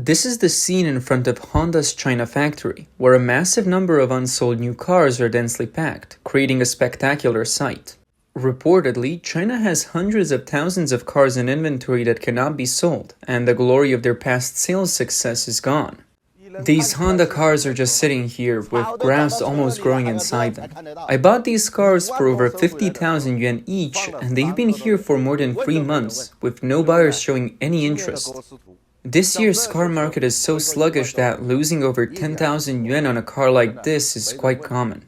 This is the scene in front of Honda's China factory, where a massive number of unsold new cars are densely packed, creating a spectacular sight. Reportedly, China has hundreds of thousands of cars in inventory that cannot be sold, and the glory of their past sales success is gone. These Honda cars are just sitting here, with grass almost growing inside them. I bought these cars for over 50,000 yuan each, and they've been here for more than 3 months, with no buyers showing any interest. This year's car market is so sluggish that losing over 10,000 yuan on a car like this is quite common.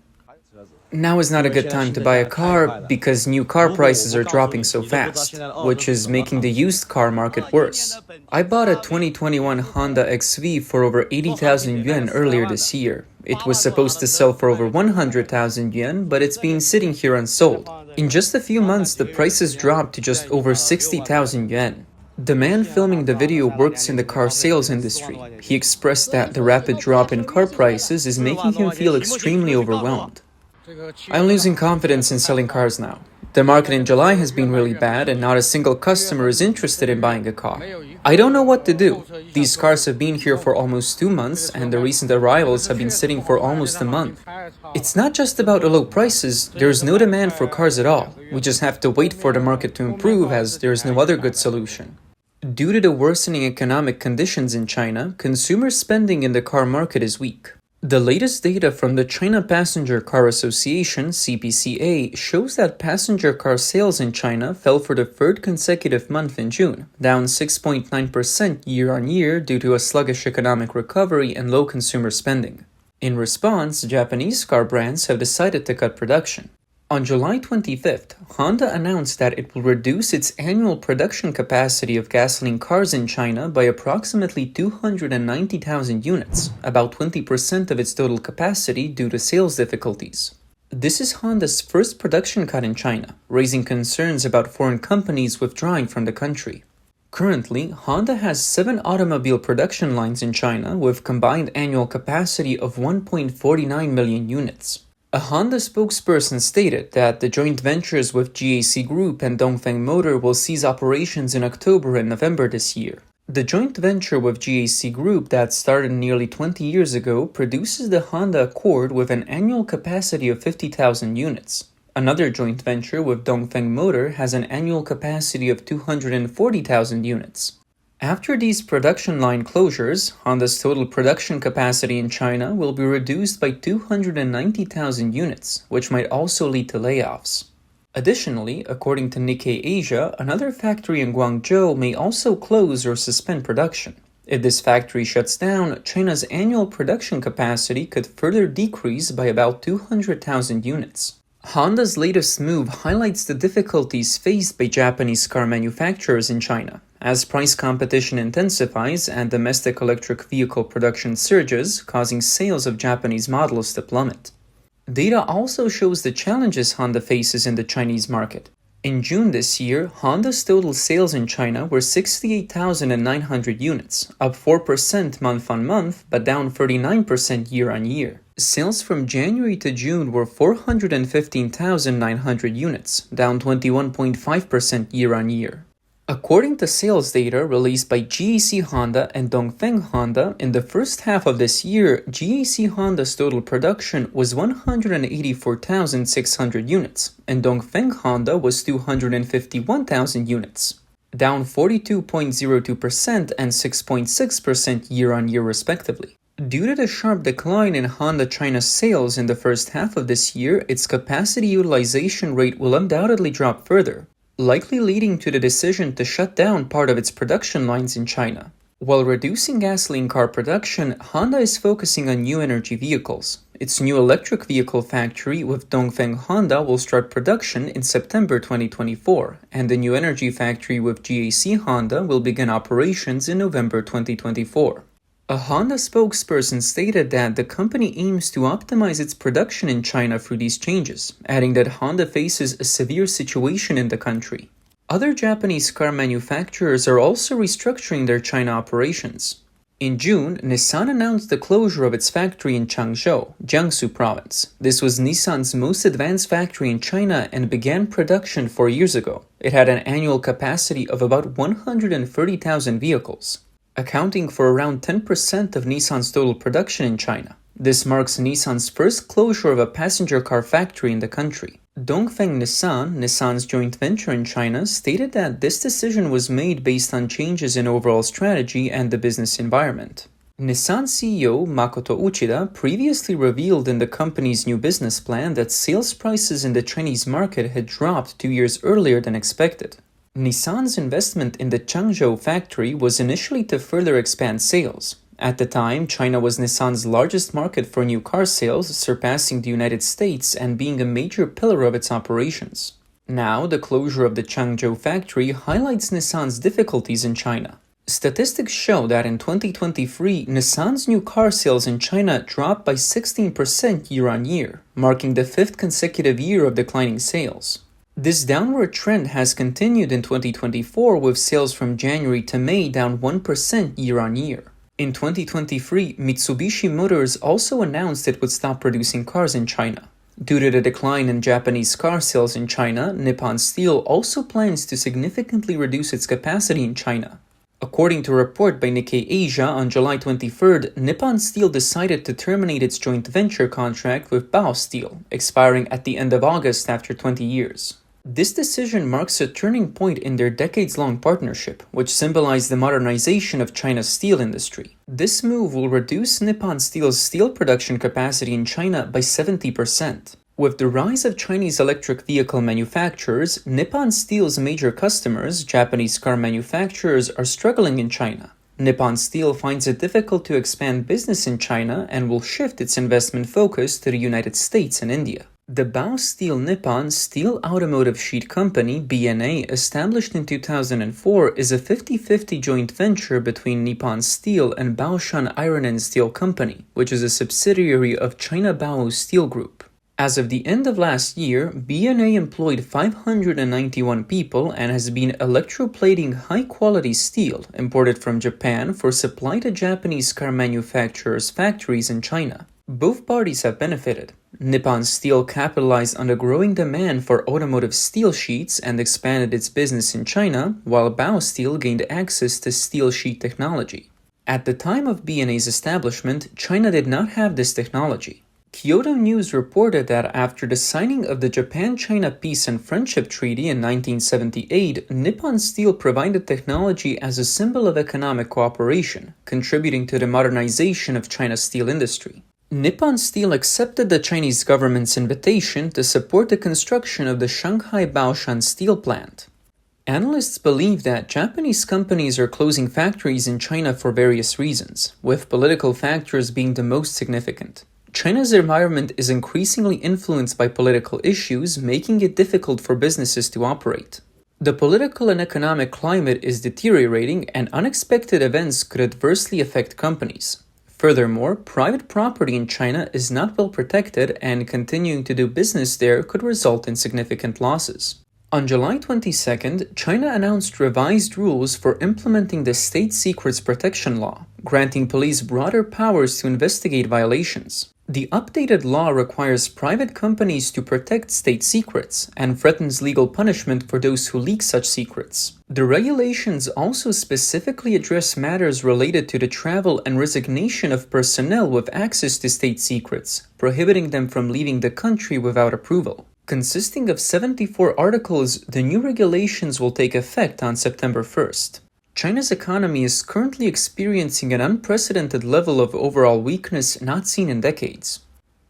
Now is not a good time to buy a car because new car prices are dropping so fast, which is making the used car market worse. I bought a 2021 Honda XV for over 80,000 yuan earlier this year. It was supposed to sell for over 100,000 yuan, but it's been sitting here unsold. In just a few months, the prices dropped to just over 60,000 yuan. The man filming the video works in the car sales industry. He expressed that the rapid drop in car prices is making him feel extremely overwhelmed. I'm losing confidence in selling cars now. The market in July has been really bad and not a single customer is interested in buying a car. I don't know what to do. These cars have been here for almost 2 months and the recent arrivals have been sitting for almost a month. It's not just about the low prices, there's no demand for cars at all. We just have to wait for the market to improve as there's no other good solution. Due to the worsening economic conditions in China, consumer spending in the car market is weak. The latest data from the China Passenger Car Association (CPCA) shows that passenger car sales in China fell for the third consecutive month in June, down 6.9% year-on-year due to a sluggish economic recovery and low consumer spending. In response, Japanese car brands have decided to cut production. On July 25th, Honda announced that it will reduce its annual production capacity of gasoline cars in China by approximately 290,000 units, about 20% of its total capacity due to sales difficulties. This is Honda's first production cut in China, raising concerns about foreign companies withdrawing from the country. Currently, Honda has 7 automobile production lines in China with combined annual capacity of 1.49 million units. A Honda spokesperson stated that the joint ventures with GAC Group and Dongfeng Motor will cease operations in October and November this year. The joint venture with GAC Group that started nearly 20 years ago produces the Honda Accord with an annual capacity of 50,000 units. Another joint venture with Dongfeng Motor has an annual capacity of 240,000 units. After these production line closures, Honda's total production capacity in China will be reduced by 290,000 units, which might also lead to layoffs. Additionally, according to Nikkei Asia, another factory in Guangzhou may also close or suspend production. If this factory shuts down, China's annual production capacity could further decrease by about 200,000 units. Honda's latest move highlights the difficulties faced by Japanese car manufacturers in China, as price competition intensifies and domestic electric vehicle production surges, causing sales of Japanese models to plummet. Data also shows the challenges Honda faces in the Chinese market. In June this year, Honda's total sales in China were 68,900 units, up 4% month-on-month, but down 39% year-on-year. Sales from January to June were 415,900 units, down 21.5% year-on-year. According to sales data released by GAC Honda and Dongfeng Honda, in the first half of this year, GAC Honda's total production was 184,600 units, and Dongfeng Honda was 251,000 units, down 42.02% and 6.6% year-on-year respectively. Due to the sharp decline in Honda China's sales in the first half of this year, its capacity utilization rate will undoubtedly drop further, likely leading to the decision to shut down part of its production lines in China. While reducing gasoline car production, Honda is focusing on new energy vehicles. Its new electric vehicle factory with Dongfeng Honda will start production in September 2024, and the new energy factory with GAC Honda will begin operations in November 2024. A Honda spokesperson stated that the company aims to optimize its production in China through these changes, adding that Honda faces a severe situation in the country. Other Japanese car manufacturers are also restructuring their China operations. In June, Nissan announced the closure of its factory in Changzhou, Jiangsu province. This was Nissan's most advanced factory in China and began production 4 years ago. It had an annual capacity of about 130,000 vehicles. accounting for around 10% of Nissan's total production in China. This marks Nissan's first closure of a passenger car factory in the country. Dongfeng Nissan's joint venture in China, stated that this decision was made based on changes in overall strategy and the business environment. Nissan CEO Makoto Uchida previously revealed in the company's new business plan that sales prices in the Chinese market had dropped 2 years earlier than expected. Nissan's investment in the Changzhou factory was initially to further expand sales. At the time, China was Nissan's largest market for new car sales, surpassing the United States and being a major pillar of its operations. Now, the closure of the Changzhou factory highlights Nissan's difficulties in China. Statistics show that in 2023, Nissan's new car sales in China dropped by 16% year-on-year, marking the fifth consecutive year of declining sales. This downward trend has continued in 2024, with sales from January to May down 1% year-on-year. In 2023, Mitsubishi Motors also announced it would stop producing cars in China. Due to the decline in Japanese car sales in China, Nippon Steel also plans to significantly reduce its capacity in China. According to a report by Nikkei Asia on July 23rd, Nippon Steel decided to terminate its joint venture contract with Bao Steel, expiring at the end of August after 20 years. This decision marks a turning point in their decades-long partnership, which symbolized the modernization of China's steel industry. This move will reduce Nippon Steel's steel production capacity in China by 70%. With the rise of Chinese electric vehicle manufacturers, Nippon Steel's major customers, Japanese car manufacturers, are struggling in China. Nippon Steel finds it difficult to expand business in China and will shift its investment focus to the United States and India. The Bao Steel Nippon Steel Automotive Sheet Company, BNA, established in 2004, is a 50-50 joint venture between Nippon Steel and Baoshan Iron and Steel Company, which is a subsidiary of China Bao Steel Group. As of the end of last year, BNA employed 591 people and has been electroplating high-quality steel imported from Japan for supply to Japanese car manufacturers' factories in China. Both parties have benefited. Nippon Steel capitalized on the growing demand for automotive steel sheets and expanded its business in China, while Bao Steel gained access to steel sheet technology. At the time of BNA's establishment, China did not have this technology. Kyodo News reported that after the signing of the Japan-China Peace and Friendship Treaty in 1978, Nippon Steel provided technology as a symbol of economic cooperation, contributing to the modernization of China's steel industry. Nippon Steel accepted the Chinese government's invitation to support the construction of the Shanghai Baoshan steel plant. Analysts believe that Japanese companies are closing factories in China for various reasons, with political factors being the most significant. China's environment is increasingly influenced by political issues, making it difficult for businesses to operate. The political and economic climate is deteriorating, and unexpected events could adversely affect companies. Furthermore, private property in China is not well protected, and continuing to do business there could result in significant losses. On July 22nd, China announced revised rules for implementing the State Secrets Protection Law, granting police broader powers to investigate violations. The updated law requires private companies to protect state secrets and threatens legal punishment for those who leak such secrets. The regulations also specifically address matters related to the travel and resignation of personnel with access to state secrets, prohibiting them from leaving the country without approval. Consisting of 74 articles, the new regulations will take effect on September 1st. China's economy is currently experiencing an unprecedented level of overall weakness not seen in decades.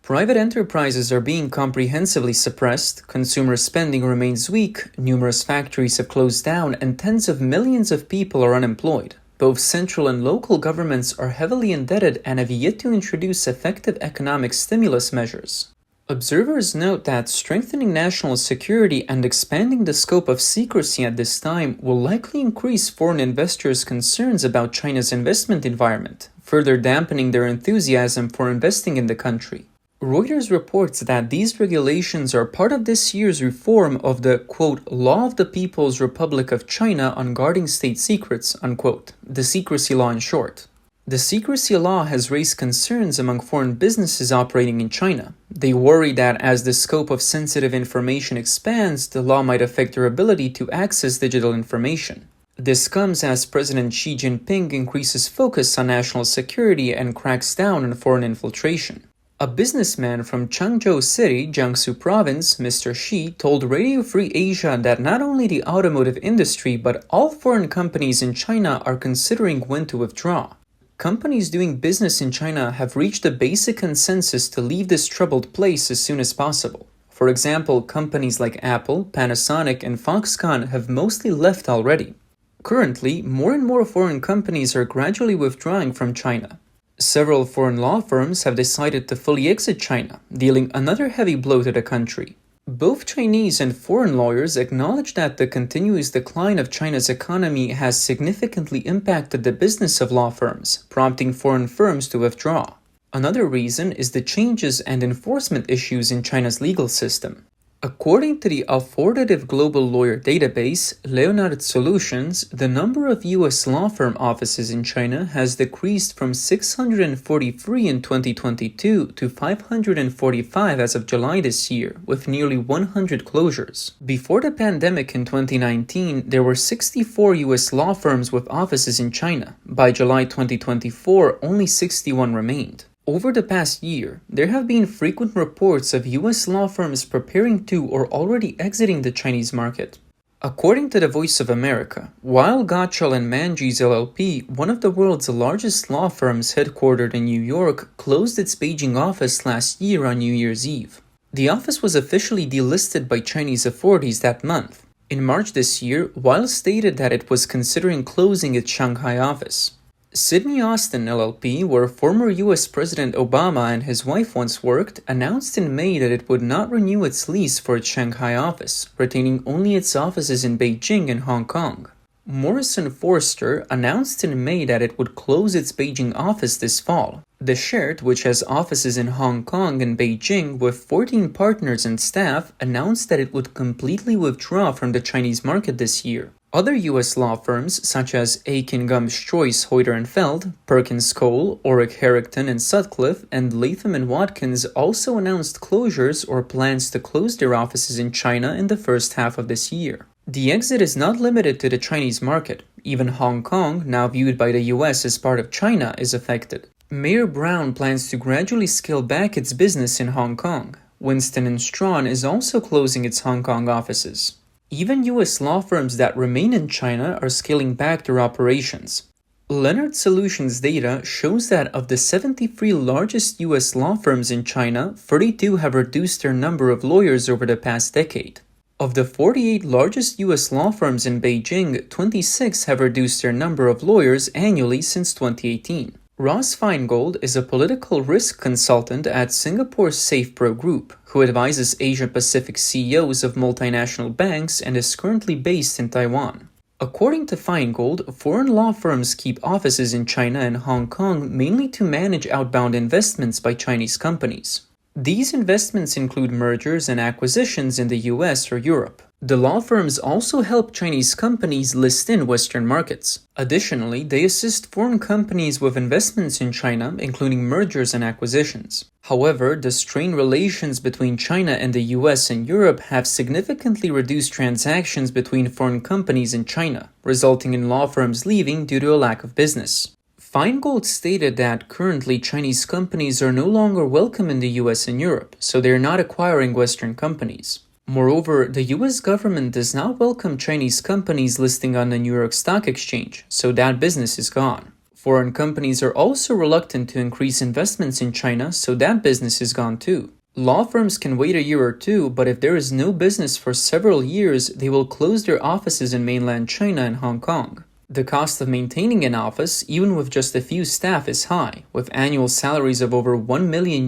Private enterprises are being comprehensively suppressed, consumer spending remains weak, numerous factories have closed down, and tens of millions of people are unemployed. Both central and local governments are heavily indebted and have yet to introduce effective economic stimulus measures. Observers note that strengthening national security and expanding the scope of secrecy at this time will likely increase foreign investors' concerns about China's investment environment, further dampening their enthusiasm for investing in the country. Reuters reports that these regulations are part of this year's reform of the, quote, Law of the People's Republic of China on Guarding State Secrets, unquote, the secrecy law in short. The secrecy law has raised concerns among foreign businesses operating in China. They worry that as the scope of sensitive information expands, the law might affect their ability to access digital information. This comes as President Xi Jinping increases focus on national security and cracks down on foreign infiltration. A businessman from Changzhou City, Jiangsu Province, Mr. Xi, told Radio Free Asia that not only the automotive industry but all foreign companies in China are considering when to withdraw. Companies doing business in China have reached a basic consensus to leave this troubled place as soon as possible. For example, companies like Apple, Panasonic, and Foxconn have mostly left already. Currently, more and more foreign companies are gradually withdrawing from China. Several foreign law firms have decided to fully exit China, dealing another heavy blow to the country. Both Chinese and foreign lawyers acknowledge that the continuous decline of China's economy has significantly impacted the business of law firms, prompting foreign firms to withdraw. Another reason is the changes and enforcement issues in China's legal system. According to the authoritative global lawyer database, Leonard Solutions, the number of U.S. law firm offices in China has decreased from 643 in 2022 to 545 as of July this year, with nearly 100 closures. Before the pandemic in 2019, there were 64 U.S. law firms with offices in China. By July 2024, only 61 remained. Over the past year, there have been frequent reports of U.S. law firms preparing to or already exiting the Chinese market. According to the Voice of America, Weil, Gotshal & Manges LLP, one of the world's largest law firms headquartered in New York, closed its Beijing office last year on New Year's Eve. The office was officially delisted by Chinese authorities that month. In March this year, Weil stated that it was considering closing its Shanghai office. Sidney Austin LLP, where former U.S. President Obama and his wife once worked, announced in May that it would not renew its lease for its Shanghai office, retaining only its offices in Beijing and Hong Kong. Morrison Foerster announced in May that it would close its Beijing office this fall. The Shert, which has offices in Hong Kong and Beijing with 14 partners and staff, announced that it would completely withdraw from the Chinese market this year. Other U.S. law firms, such as Aiken Gums Choice Hoyter & Feld, Perkins Cole, Orrick Herrington & Sutcliffe, and Latham & Watkins also announced closures or plans to close their offices in China in the first half of this year. The exit is not limited to the Chinese market. Even Hong Kong, now viewed by the U.S. as part of China, is affected. Mayor Brown plans to gradually scale back its business in Hong Kong. Winston & Strawn is also closing its Hong Kong offices. Even U.S. law firms that remain in China are scaling back their operations. Leonard Solutions data shows that of the 73 largest U.S. law firms in China, 32 have reduced their number of lawyers over the past decade. Of the 48 largest U.S. law firms in Beijing, 26 have reduced their number of lawyers annually since 2018. Ross Feingold is a political risk consultant at Singapore's SafePro Group, who advises Asia-Pacific CEOs of multinational banks and is currently based in Taiwan. According to Feingold, foreign law firms keep offices in China and Hong Kong mainly to manage outbound investments by Chinese companies. These investments include mergers and acquisitions in the US or Europe. The law firms also help Chinese companies list in Western markets. Additionally, they assist foreign companies with investments in China, including mergers and acquisitions. However, the strained relations between China and the US and Europe have significantly reduced transactions between foreign companies in China, resulting in law firms leaving due to a lack of business. Feingold stated that currently Chinese companies are no longer welcome in the US and Europe, so they are not acquiring Western companies. Moreover, the US government does not welcome Chinese companies listing on the New York Stock Exchange, so that business is gone. Foreign companies are also reluctant to increase investments in China, so that business is gone too. Law firms can wait a year or two, but if there is no business for several years, they will close their offices in mainland China and Hong Kong. The cost of maintaining an office, even with just a few staff, is high, with annual salaries of over $1 million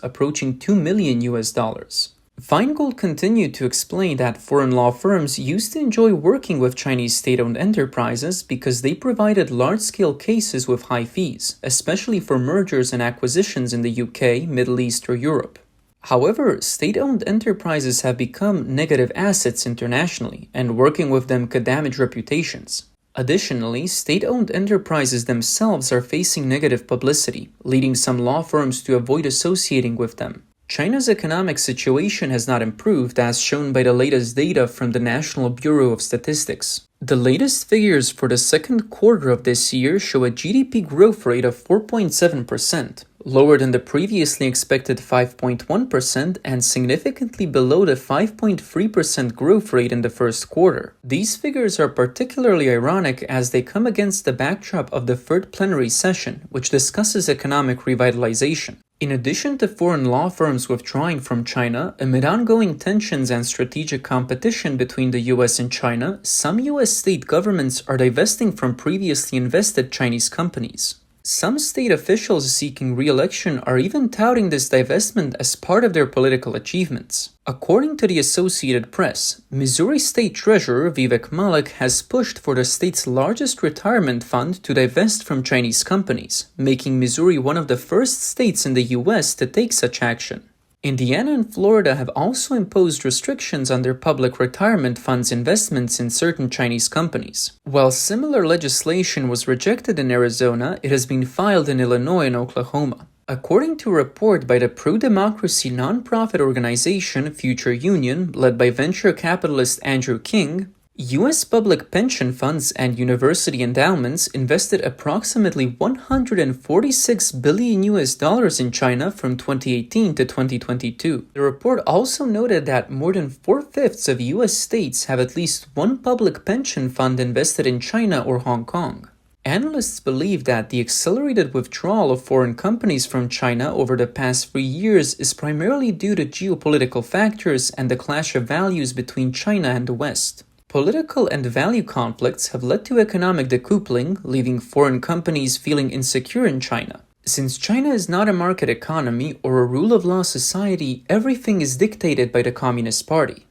approaching $2 million. Feingold continued to explain that foreign law firms used to enjoy working with Chinese state-owned enterprises because they provided large-scale cases with high fees, especially for mergers and acquisitions in the UK, Middle East, or Europe. However, state-owned enterprises have become negative assets internationally, and working with them could damage reputations. Additionally, state-owned enterprises themselves are facing negative publicity, leading some law firms to avoid associating with them. China's economic situation has not improved, as shown by the latest data from the National Bureau of Statistics. The latest figures for the second quarter of this year show a GDP growth rate of 4.7%, lower than the previously expected 5.1% and significantly below the 5.3% growth rate in the first quarter. These figures are particularly ironic as they come against the backdrop of the third plenary session, which discusses economic revitalization. In addition to foreign law firms withdrawing from China, amid ongoing tensions and strategic competition between the US and China, some US state governments are divesting from previously invested Chinese companies. Some state officials seeking re-election are even touting this divestment as part of their political achievements. According to the Associated Press, Missouri State Treasurer Vivek Malik has pushed for the state's largest retirement fund to divest from Chinese companies, making Missouri one of the first states in the US to take such action. Indiana and Florida have also imposed restrictions on their public retirement funds' investments in certain Chinese companies. While similar legislation was rejected in Arizona, it has been filed in Illinois and Oklahoma. According to a report by the pro-democracy nonprofit organization Future Union, led by venture capitalist Andrew King, U.S. public pension funds and university endowments invested approximately $146 billion in China from 2018 to 2022. The report also noted that more than 4/5 of U.S. states have at least one public pension fund invested in China or Hong Kong. Analysts believe that the accelerated withdrawal of foreign companies from China over the past 3 years is primarily due to geopolitical factors and the clash of values between China and the West. Political and value conflicts have led to economic decoupling, leaving foreign companies feeling insecure in China. Since China is not a market economy or a rule-of-law society, everything is dictated by the Communist Party.